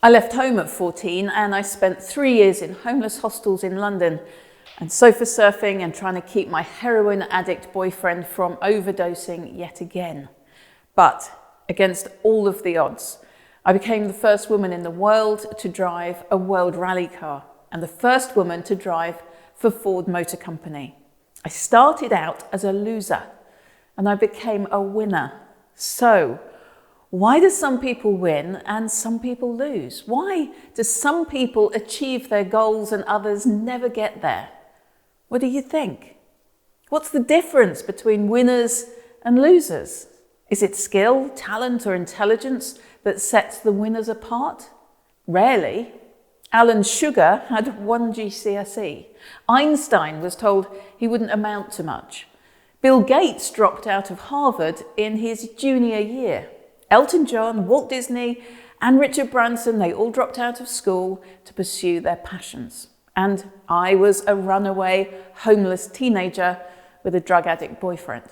I left home at 14 and I spent 3 years in homeless hostels in London and sofa surfing and trying to keep my heroin addict boyfriend from overdosing yet again. But against all of the odds, I became the first woman in the world to drive a world rally car and the first woman to drive for Ford Motor Company. I started out as a loser and I became a winner. So, why do some people win and some people lose? Why do some people achieve their goals and others never get there? What do you think? What's the difference between winners and losers? Is it skill, talent, or intelligence that sets the winners apart? Rarely. Alan Sugar had 1 GCSE. Einstein was told he wouldn't amount to much. Bill Gates dropped out of Harvard in his junior year. Elton John, Walt Disney, and Richard Branson, they all dropped out of school to pursue their passions. And I was a runaway, homeless teenager with a drug addict boyfriend.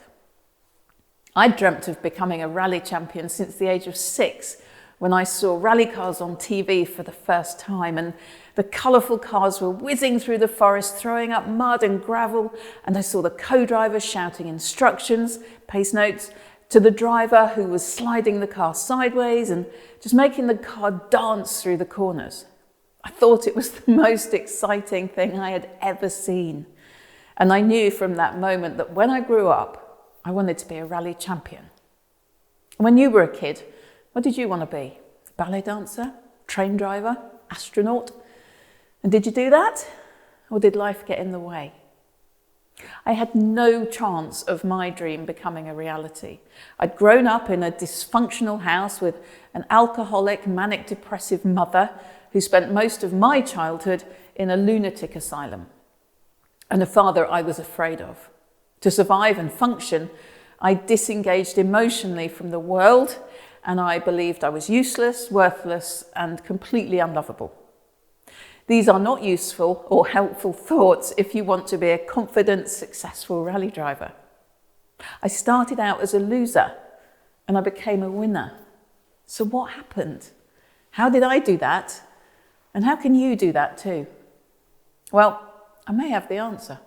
I dreamt of becoming a rally champion since the age of 6 when I saw rally cars on TV for the first time, and the colourful cars were whizzing through the forest, throwing up mud and gravel, and I saw the co-driver shouting instructions, pace notes, to the driver who was sliding the car sideways and just making the car dance through the corners. I thought it was the most exciting thing I had ever seen. And I knew from that moment that when I grew up, I wanted to be a rally champion. When you were a kid, what did you want to be? Ballet dancer? Train driver? Astronaut? And did you do that? Or did life get in the way? I had no chance of my dream becoming a reality. I'd grown up in a dysfunctional house with an alcoholic, manic depressive mother who spent most of my childhood in a lunatic asylum, and a father I was afraid of. To survive and function, I disengaged emotionally from the world, and I believed I was useless, worthless, and completely unlovable. These are not useful or helpful thoughts if you want to be a confident, successful rally driver. I started out as a loser and I became a winner. So what happened? How did I do that? And how can you do that too? Well, I may have the answer.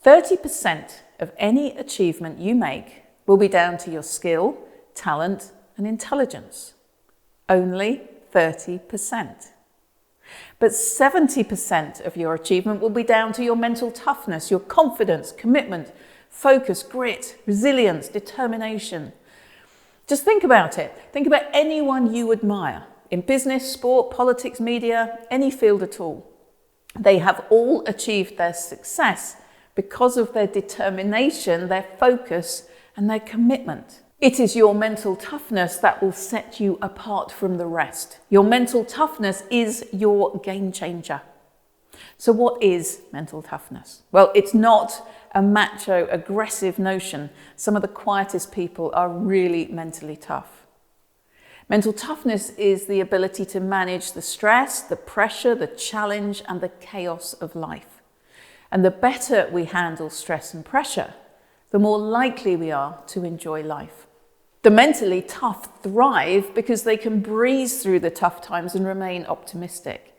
30% of any achievement you make will be down to your skill, talent, and intelligence. Only 30%. But 70% of your achievement will be down to your mental toughness, your confidence, commitment, focus, grit, resilience, determination. Just think about it. Think about anyone you admire in business, sport, politics, media, any field at all. They have all achieved their success because of their determination, their focus, and their commitment. It is your mental toughness that will set you apart from the rest. Your mental toughness is your game changer. So what is mental toughness? Well, it's not a macho, aggressive notion. Some of the quietest people are really mentally tough. Mental toughness is the ability to manage the stress, the pressure, the challenge, and the chaos of life. And the better we handle stress and pressure, the more likely we are to enjoy life. The mentally tough thrive because they can breeze through the tough times and remain optimistic.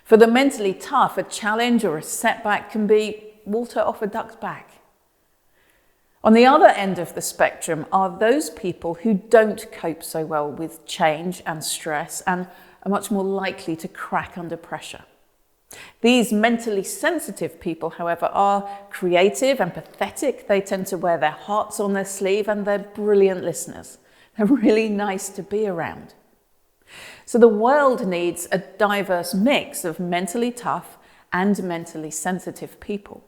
For the mentally tough, a challenge or a setback can be water off a duck's back. On the other end of the spectrum are those people who don't cope so well with change and stress and are much more likely to crack under pressure. These mentally sensitive people, however, are creative, empathetic. They tend to wear their hearts on their sleeve and they're brilliant listeners. They're really nice to be around. So the world needs a diverse mix of mentally tough and mentally sensitive people.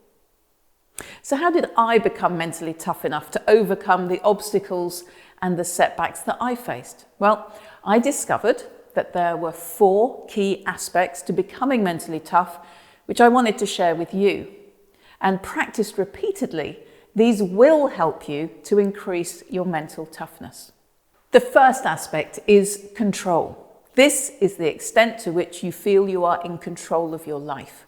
So how did I become mentally tough enough to overcome the obstacles and the setbacks that I faced? Well, I discovered that there were 4 key aspects to becoming mentally tough, which I wanted to share with you. And practiced repeatedly, these will help you to increase your mental toughness. The first aspect is control. This is the extent to which you feel you are in control of your life.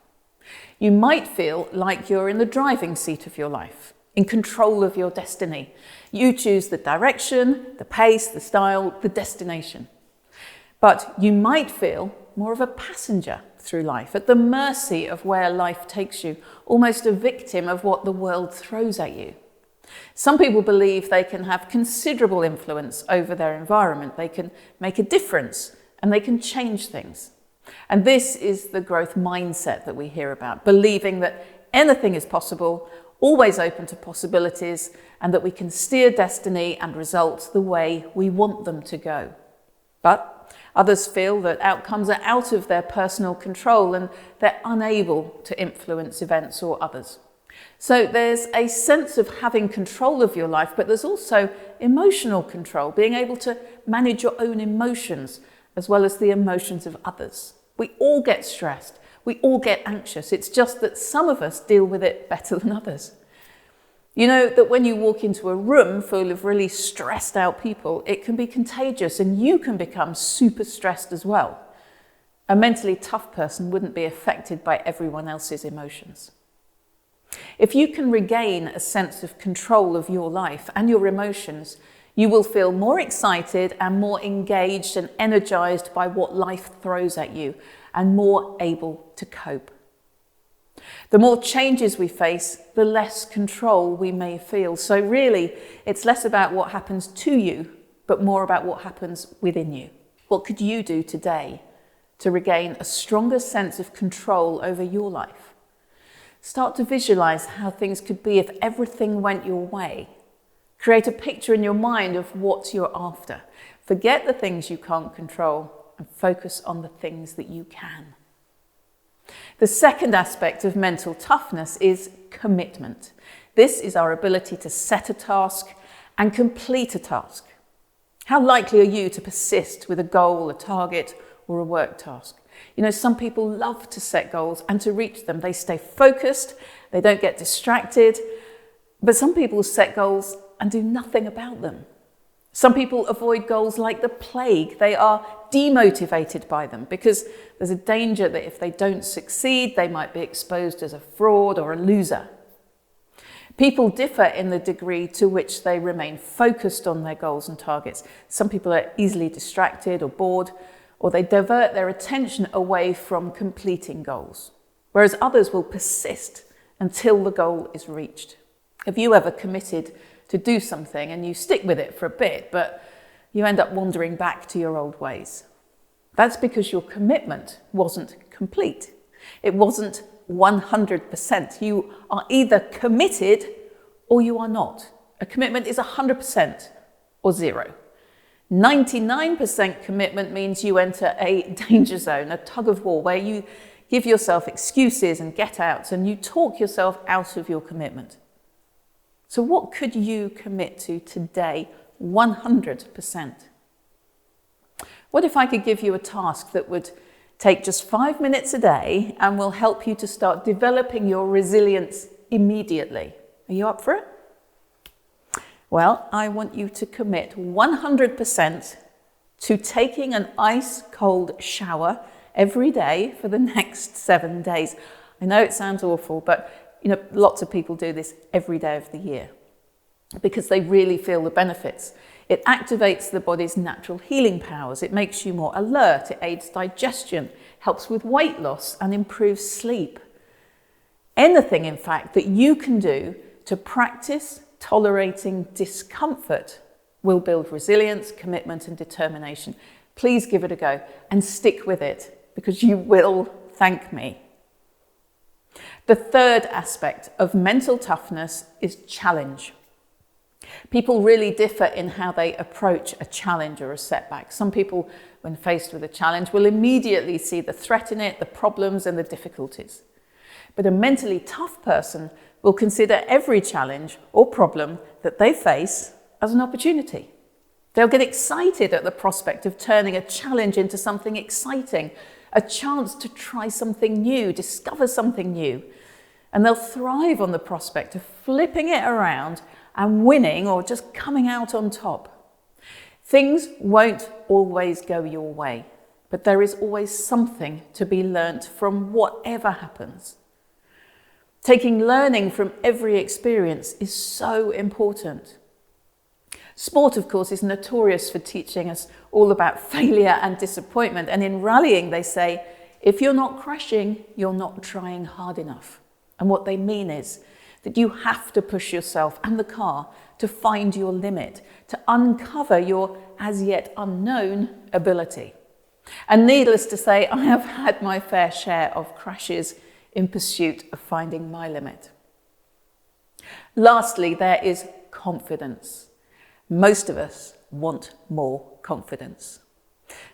You might feel like you're in the driving seat of your life, in control of your destiny. You choose the direction, the pace, the style, the destination. But you might feel more of a passenger through life, at the mercy of where life takes you, almost a victim of what the world throws at you. Some people believe they can have considerable influence over their environment. They can make a difference and they can change things. And this is the growth mindset that we hear about, believing that anything is possible, always open to possibilities, and that we can steer destiny and results the way we want them to go. But others feel that outcomes are out of their personal control and they're unable to influence events or others. So there's a sense of having control of your life, but there's also emotional control, being able to manage your own emotions as well as the emotions of others. We all get stressed. We all get anxious. It's just that some of us deal with it better than others. You know that when you walk into a room full of really stressed out people, it can be contagious and you can become super stressed as well. A mentally tough person wouldn't be affected by everyone else's emotions. If you can regain a sense of control of your life and your emotions, you will feel more excited and more engaged and energized by what life throws at you and more able to cope. The more changes we face, the less control we may feel. So really, it's less about what happens to you, but more about what happens within you. What could you do today to regain a stronger sense of control over your life? Start to visualize how things could be if everything went your way. Create a picture in your mind of what you're after. Forget the things you can't control and focus on the things that you can. The second aspect of mental toughness is commitment. This is our ability to set a task and complete a task. How likely are you to persist with a goal, a target, or a work task? You know, some people love to set goals and to reach them. They stay focused, they don't get distracted, but some people set goals and do nothing about them. Some people avoid goals like the plague. They are demotivated by them because there's a danger that if they don't succeed, they might be exposed as a fraud or a loser. People differ in the degree to which they remain focused on their goals and targets. Some people are easily distracted or bored, or they divert their attention away from completing goals, whereas others will persist until the goal is reached. Have you ever committed to do something and you stick with it for a bit, but you end up wandering back to your old ways? That's because your commitment wasn't complete. It wasn't 100%. You are either committed or you are not. A commitment is 100% or zero. 99% commitment means you enter a danger zone, a tug of war, where you give yourself excuses and get outs and you talk yourself out of your commitment. So what could you commit to today 100%? What if I could give you a task that would take just 5 minutes a day and will help you to start developing your resilience immediately? Are you up for it? Well, I want you to commit 100% to taking an ice-cold shower every day for the next 7 days. I know it sounds awful, but you know, lots of people do this every day of the year because they really feel the benefits. It activates the body's natural healing powers. It makes you more alert. It aids digestion, helps with weight loss, and improves sleep. Anything, in fact, that you can do to practice tolerating discomfort will build resilience, commitment, and determination. Please give it a go and stick with it because you will thank me. The third aspect of mental toughness is challenge. People really differ in how they approach a challenge or a setback. Some people, when faced with a challenge, will immediately see the threat in it, the problems and the difficulties. But a mentally tough person will consider every challenge or problem that they face as an opportunity. They'll get excited at the prospect of turning a challenge into something exciting, a chance to try something new, discover something new. And they'll thrive on the prospect of flipping it around and winning or just coming out on top. Things won't always go your way, but there is always something to be learnt from whatever happens. Taking learning from every experience is so important. Sport, of course, is notorious for teaching us all about failure and disappointment. And in rallying, they say, if you're not crashing, you're not trying hard enough. And what they mean is that you have to push yourself and the car to find your limit, to uncover your as yet unknown ability. And needless to say, I have had my fair share of crashes in pursuit of finding my limit. Lastly, there is confidence. Most of us want more confidence.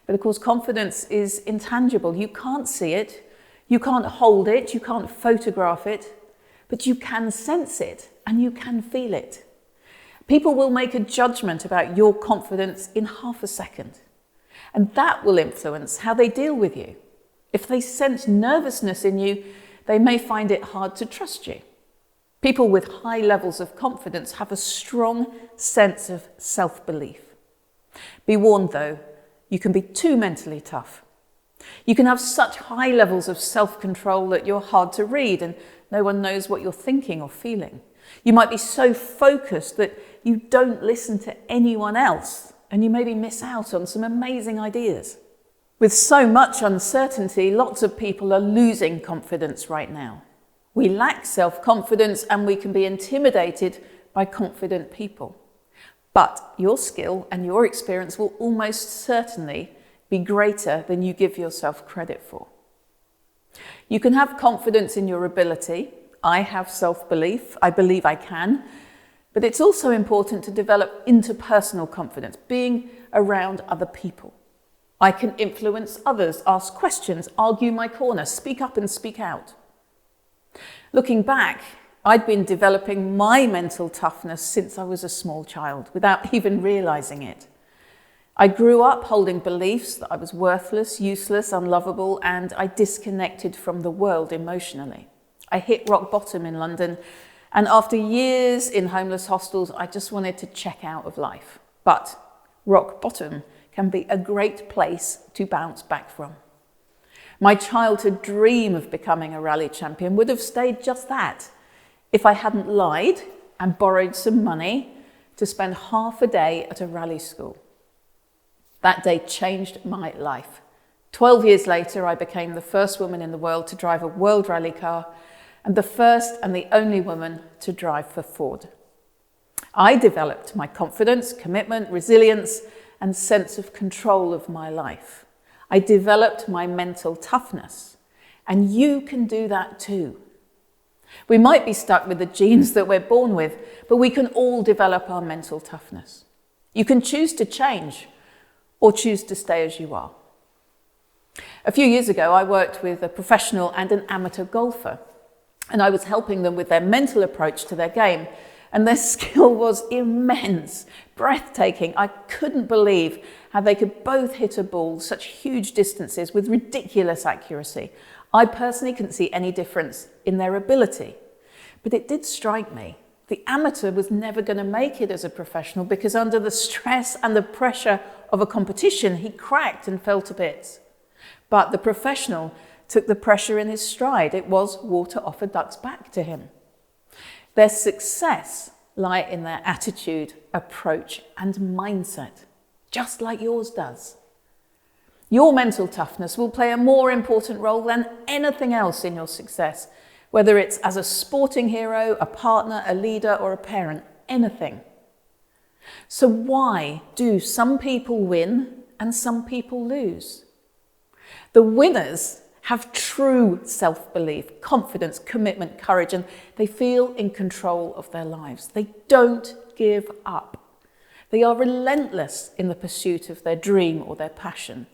But of course, confidence is intangible. You can't see it, you can't hold it, you can't photograph it, but you can sense it and you can feel it. People will make a judgment about your confidence in half a second, and that will influence how they deal with you. If they sense nervousness in you, they may find it hard to trust you. People with high levels of confidence have a strong sense of self-belief. Be warned though, you can be too mentally tough. You can have such high levels of self-control that you're hard to read and no one knows what you're thinking or feeling. You might be so focused that you don't listen to anyone else and you maybe miss out on some amazing ideas. With so much uncertainty, lots of people are losing confidence right now. We lack self-confidence and we can be intimidated by confident people. But your skill and your experience will almost certainly be greater than you give yourself credit for. You can have confidence in your ability. I have self-belief. I believe I can. But it's also important to develop interpersonal confidence, being around other people. I can influence others, ask questions, argue my corner, speak up and speak out. Looking back, I'd been developing my mental toughness since I was a small child, without even realizing it. I grew up holding beliefs that I was worthless, useless, unlovable, and I disconnected from the world emotionally. I hit rock bottom in London, and after years in homeless hostels, I just wanted to check out of life. But rock bottom can be a great place to bounce back from. My childhood dream of becoming a rally champion would have stayed just that if I hadn't lied and borrowed some money to spend half a day at a rally school. That day changed my life. 12 years later, I became the first woman in the world to drive a world rally car and the first and the only woman to drive for Ford. I developed my confidence, commitment, resilience, and sense of control of my life. I developed my mental toughness, and you can do that too. We might be stuck with the genes that we're born with, but we can all develop our mental toughness. You can choose to change or choose to stay as you are. A few years ago, I worked with a professional and an amateur golfer, and I was helping them with their mental approach to their game, and their skill was immense, breathtaking. I couldn't believe how they could both hit a ball such huge distances with ridiculous accuracy. I personally couldn't see any difference in their ability, but it did strike me. The amateur was never going to make it as a professional because under the stress and the pressure of a competition, he cracked and fell to bits. But the professional took the pressure in his stride. It was water off a duck's back to him. Their success lie in their attitude, approach, and mindset, just like yours does. Your mental toughness will play a more important role than anything else in your success, whether it's as a sporting hero, a partner, a leader, or a parent, anything. So why do some people win and some people lose? The winners have true self-belief, confidence, commitment, courage, and they feel in control of their lives. They don't give up. They are relentless in the pursuit of their dream or their passion.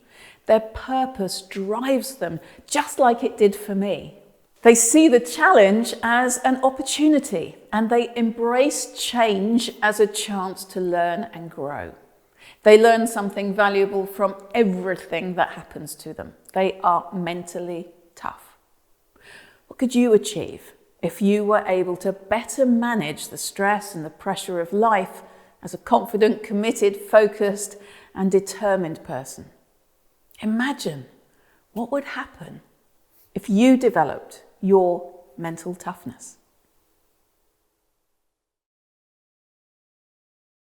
Their purpose drives them, just like it did for me. They see the challenge as an opportunity, and they embrace change as a chance to learn and grow. They learn something valuable from everything that happens to them. They are mentally tough. What could you achieve if you were able to better manage the stress and the pressure of life as a confident, committed, focused, and determined person? Imagine what would happen if you developed your mental toughness.